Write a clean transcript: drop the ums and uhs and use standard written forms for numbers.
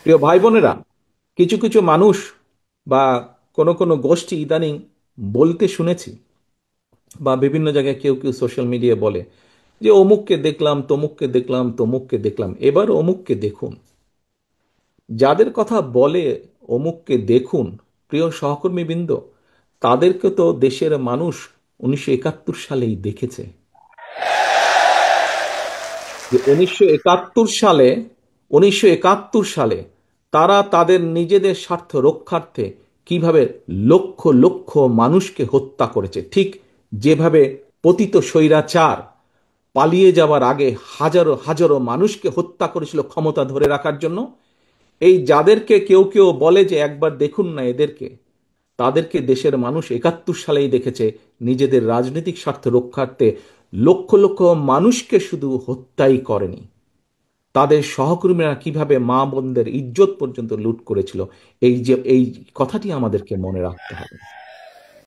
প্রিয় ভাই বোনেরা, কিছু কিছু মানুষ বা কোনো কোনো গোষ্ঠী ইদানিং বলতে শুনেছি, বা বিভিন্ন জায়গায় কেউ কেউ সোশ্যাল মিডিয়ায় বলে যে অমুককে দেখলাম, তমুককে দেখলাম, তমুককে দেখলাম, এবার অমুককে দেখুন। যাদের কথা বলে অমুককে দেখুন, প্রিয় সহকর্মীবৃন্দ, তাদেরকে তো দেশের মানুষ 1971 সালেই দেখেছে। যে 1971 সালে তারা তাদের নিজেদের স্বার্থ রক্ষার্থে কিভাবে লক্ষ লক্ষ মানুষকে হত্যা করেছে, ঠিক যেভাবে পতিত স্বৈরাচার পালিয়ে যাওয়ার আগে হাজারো হাজারো মানুষকে হত্যা করেছিল ক্ষমতা ধরে রাখার জন্য। এই যাদেরকে কেউ কেউ বলে যে একবার দেখুন না এদেরকে, তাদেরকে দেশের মানুষ 71 সালেই দেখেছে নিজেদের রাজনৈতিক স্বার্থ রক্ষার্থে লক্ষ লক্ষ মানুষকে শুধু হত্যাই করেনি, তাদের সহকর্মীরা কিভাবে মা বোনদের ইজ্জত পর্যন্ত লুট করেছিল। এই কথাটি আমাদেরকে মনে রাখতে হবে।